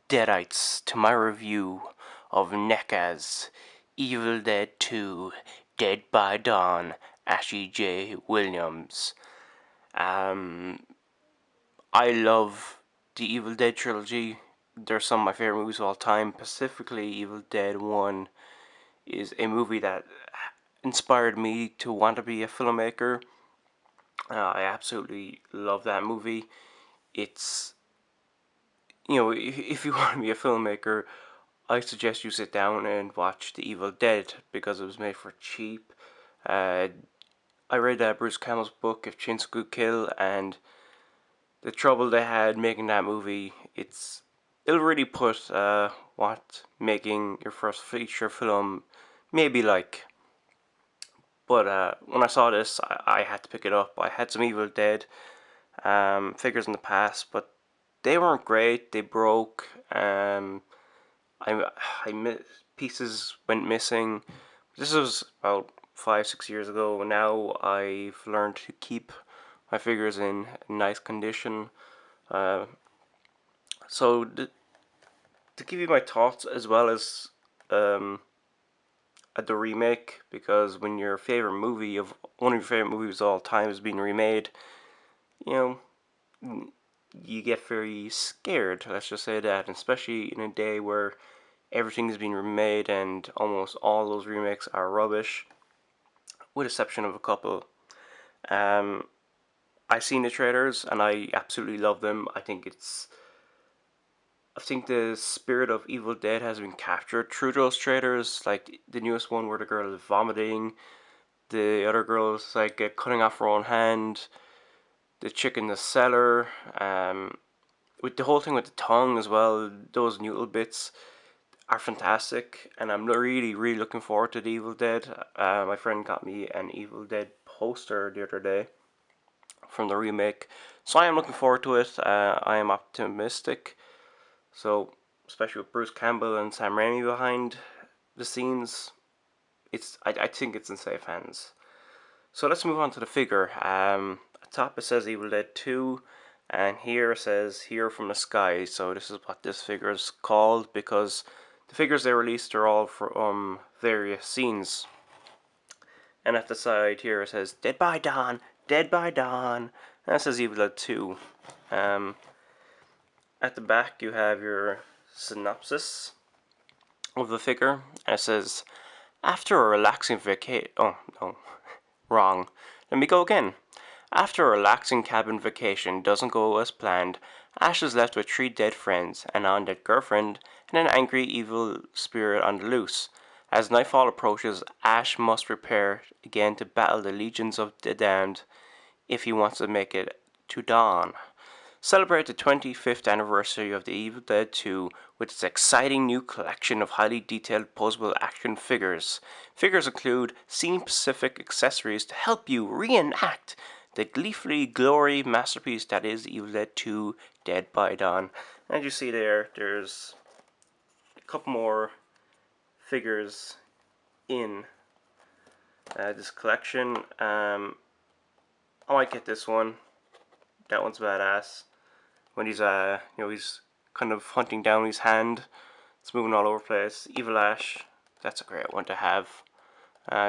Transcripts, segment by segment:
Deadites to my review of NECA's Evil Dead 2 Dead by Dawn, Ashley J. Williams. Um, I love the Evil Dead trilogy. They're some of my favorite movies of all time. Specifically, Evil Dead 1 is a movie that inspired me to want to be a filmmaker. I absolutely love that movie. It's, if you want to be a filmmaker, I suggest you sit down and watch The Evil Dead because it was made for cheap. Uh, I read Bruce Campbell's book If Chins Could Kill, and the trouble they had making that movie, it'll really put what making your first feature film may be like. But when I saw this, I had to pick it up. I had some Evil Dead figures in the past, but they weren't great. They broke. I, pieces went missing. This was about 5-6 years ago. Now I've learned to keep my figures in nice condition. Uh, so to give you my thoughts as well as um, at the remake, because when your favorite movie of one of your favorite movies of all time is being remade, you know, you get very scared. Let's just say that, and especially in a day where everything is being remade and almost all those remakes are rubbish, with exception of a couple. Um, I've seen the trailers and I absolutely love them. I think the spirit of Evil Dead has been captured through those trailers. Like the newest one where the girl is vomiting, the other girl is like cutting off her own hand, the chick in the cellar, with the whole thing with the tongue as well. Those noodle bits are fantastic, and I'm really, really looking forward to the Evil Dead. My friend got me an Evil Dead poster the other day from the remake, so I am looking forward to it. I am optimistic. So, especially with Bruce Campbell and Sam Raimi behind the scenes, I think it's in safe hands. So let's move on to the figure. At top it says Evil Dead 2, and here it says Here from the Sky. So this is what this figure is called because the figures they released are all from various scenes. And at the side here it says Dead by Dawn, Dead by Dawn. And that says Evil Dead 2. Um, at the back you have your synopsis of the figure, and it says, after a relaxing vacation. Oh, no, wrong. Let me go again. After a relaxing cabin vacation doesn't go as planned, Ash is left with 3 dead friends, an undead girlfriend, and an angry evil spirit on the loose. As nightfall approaches, Ash must prepare again to battle the legions of the damned if he wants to make it to dawn. Celebrate the 25th anniversary of the Evil Dead 2 with its exciting new collection of highly detailed posable action figures. Figures include scene-specific accessories to help you reenact the gleefully glory masterpiece that is Evil Dead 2 Dead by Dawn. And you see there's a couple more figures in this collection. I might get this one. That one's badass. When he's kind of hunting down his hand. It's moving all over the place. Evil Ash, that's a great one to have.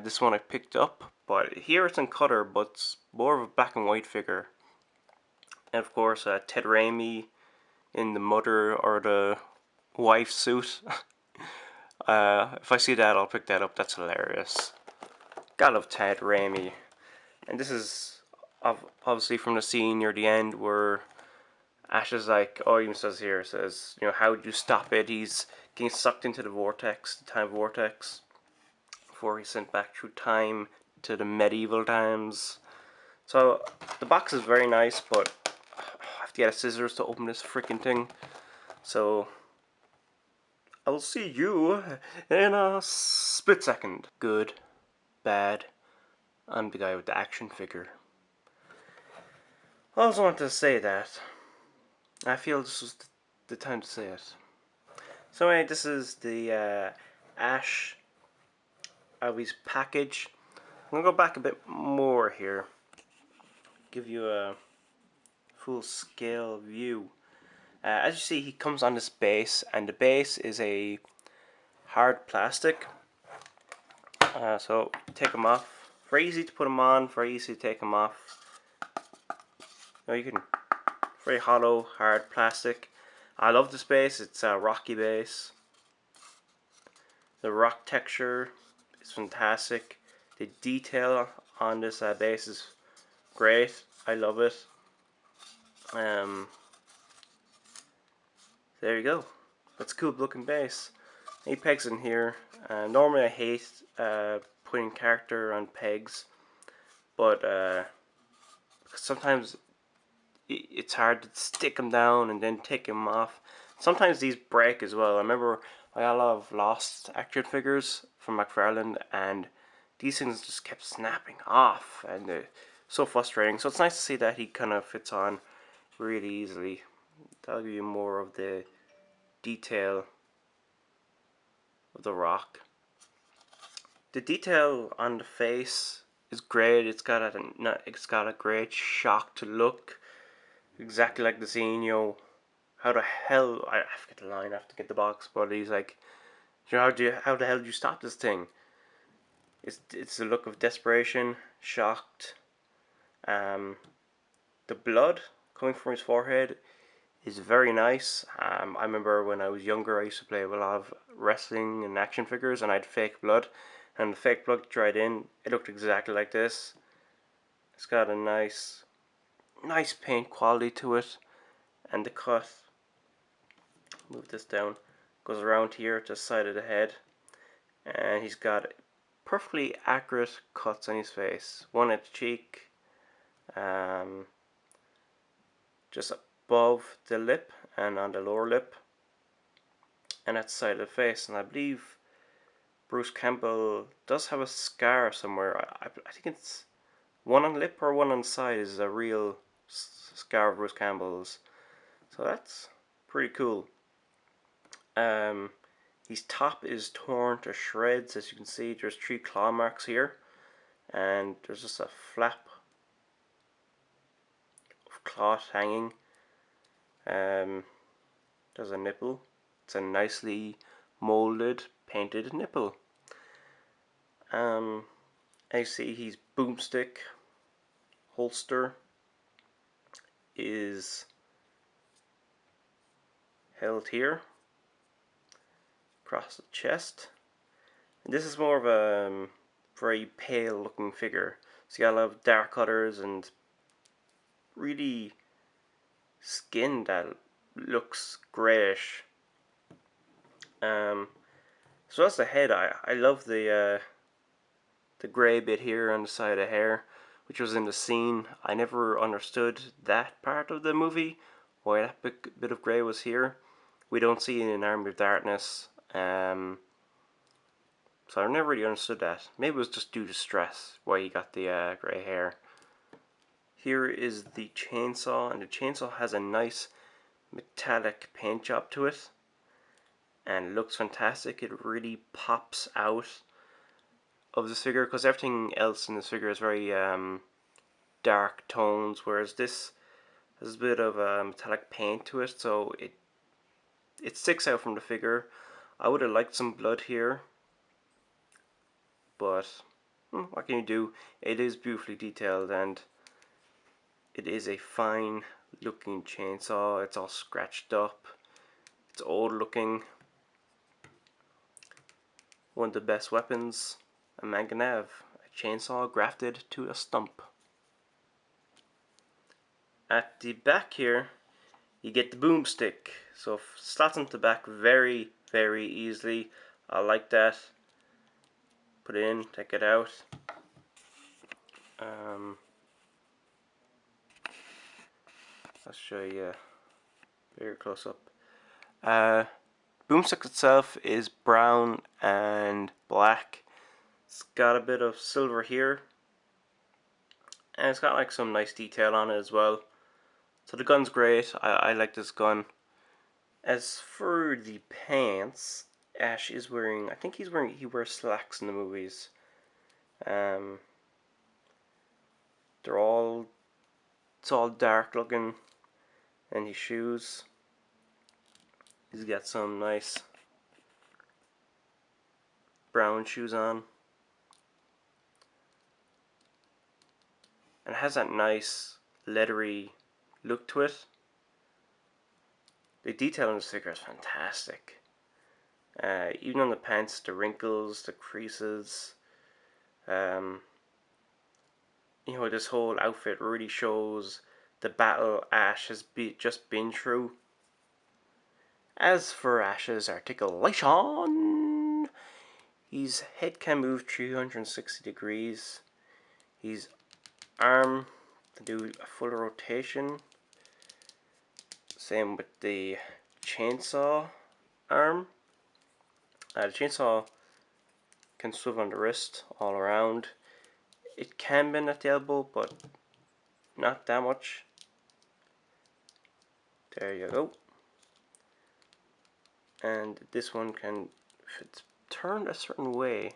This one I picked up, but here it's in color, but it's more of a black and white figure. And of course, Ted Raimi in the mother or the wife suit. If I see that, I'll pick that up. That's hilarious. Gotta love Ted Raimi. And this is obviously from the scene near the end where Ash is like, oh, even says here, it says, how would you stop it? He's getting sucked into the vortex, the time vortex, before he's sent back through time to the medieval times. So, the box is very nice, but I have to get a scissors to open this freaking thing. So, I'll see you in a split second. Good, bad, I'm the guy with the action figure. I also want to say that I feel this was the time to say it. So anyway, this is the Ash Always package. I'm going to go back a bit more here. Give you a full scale view. As you see, he comes on this base, and the base is a hard plastic. So take them off. Very easy to put them on, very easy to take them off. You can, very hollow, hard plastic. I love this base. It's a rocky base. The rock texture is fantastic. The detail on this base is great. I love it. There you go. That's a cool looking base. 8 pegs in here. Normally I hate putting character on pegs, but sometimes it's hard to stick them down and then take them off. Sometimes these break as well. I remember I got a lot of Lost action figures from McFarlane, and these things just kept snapping off, and so frustrating. So it's nice to see that he kind of fits on really easily. That'll give you more of the detail of the rock. The detail on the face is great. It's got a great shocked look, exactly like the scene. How the hell, I forget the line. I have to get the box, but he's like, how the hell do you stop this thing? It's a look of desperation, shocked. The blood coming from his forehead is very nice. I remember when I was younger, I used to play with a lot of wrestling and action figures, and I had fake blood, and the fake blood dried in. It looked exactly like this. It's got a nice paint quality to it, and the cut. Move this down. Goes around here to the side of the head, and he's got perfectly accurate cuts on his face. One at the cheek, just above the lip and on the lower lip, and at the side of the face. And I believe Bruce Campbell does have a scar somewhere. I think it's one on the lip or one on the side is a real scar of Bruce Campbell's. So that's pretty cool. His top is torn to shreds, as you can see. There's 3 claw marks here, and there's just a flap of cloth hanging. There's a nipple. It's a nicely molded, painted nipple. As you see, his boomstick holster is held here across the chest. And this is more of a very pale looking figure. So you got a lot of dark colors and really skin that looks greyish. So that's the head. I love the grey bit here on the side of the hair, which was in the scene. I never understood that part of the movie, why that bit of grey was here. We don't see it in Army of Darkness. So I never really understood that. Maybe it was just due to stress why he got the grey hair. Here is the chainsaw, and the chainsaw has a nice metallic paint job to it, and it looks fantastic. It really pops out of this figure, because everything else in this figure is very dark tones, whereas this has a bit of metallic paint to it, so it sticks out from the figure. I would have liked some blood here, but what can you do? It is beautifully detailed, and it is a fine looking chainsaw. It's all scratched up. It's old looking. One of the best weapons a man can have. A chainsaw grafted to a stump. At the back here, you get the boomstick. So slots into the back very, very easily. I like that. Put it in, take it out. I'll show you very close up. Boomstick itself is brown and black. It's got a bit of silver here, and it's got like some nice detail on it as well. So the gun's great. I like this gun. As for the pants, Ash is wearing, I think he wears slacks in the movies. It's all dark looking, and his shoes. He's got some nice brown shoes on, and has that nice leathery look to it. The detail on this figure is fantastic. Even on the pants, the wrinkles, the creases. You know, this whole outfit really shows the battle Ash has just been through. As for Ash's articulation, his head can move 360 degrees. His arm can do a full rotation. Same with the chainsaw arm. The chainsaw can swivel on the wrist all around. It can bend at the elbow, but not that much. There you go. And this one can, if it's turned a certain way,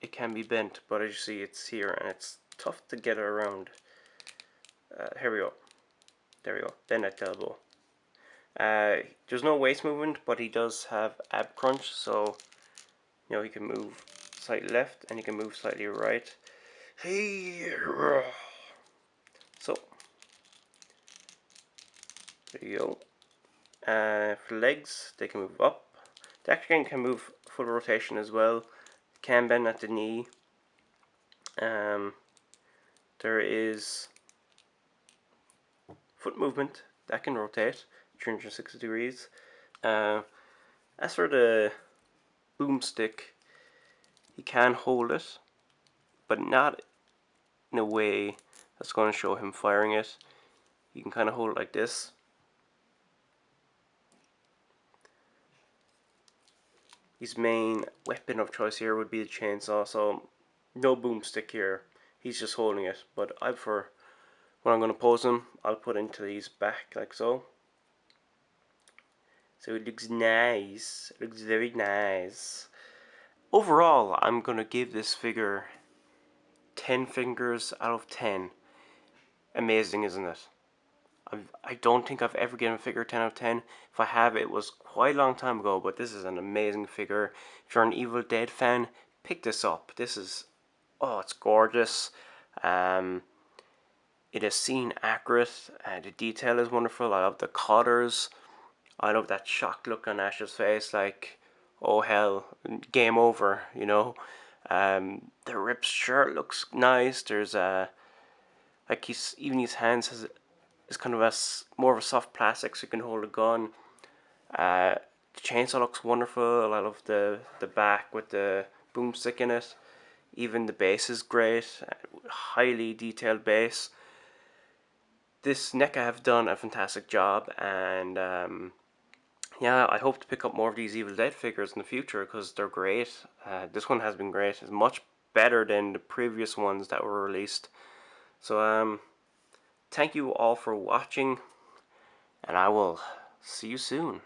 it can be bent, but as you see, it's here and it's tough to get it around. Here we go. There we go. Bend at the elbow. There's no waist movement, but he does have ab crunch, so you know he can move slightly left and he can move slightly right. So there you go. For legs, they can move up. The actually can move full rotation as well. Can bend at the knee. There is foot movement that can rotate 360 degrees. As for the boomstick, he can hold it, but not in a way that's going to show him firing it. You can kind of hold it like this. His main weapon of choice here would be the chainsaw, so no boomstick here. He's just holding it. But for when I'm going to pose him, I'll put into his back like so. So it looks nice. It looks very nice. Overall, I'm going to give this figure 10 fingers out of 10. Amazing, isn't it? I don't think I've ever given a figure 10 out of 10. If I have, it was quite a long time ago, but this is an amazing figure. If you're an Evil Dead fan, pick this up. This is, oh, it's gorgeous. It is scene accurate. The detail is wonderful. I love the collars. I love that shocked look on Ash's face, like, oh hell, game over, you know. The ripped shirt looks nice. There's like even his hands is kind of more of a soft plastic, so you can hold a gun. The chainsaw looks wonderful. I love the back with the boomstick in it. Even the base is great, highly detailed base. This NECA have done a fantastic job, and yeah, I hope to pick up more of these Evil Dead figures in the future because they're great. This one has been great. It's much better than the previous ones that were released. So thank you all for watching, and I will see you soon.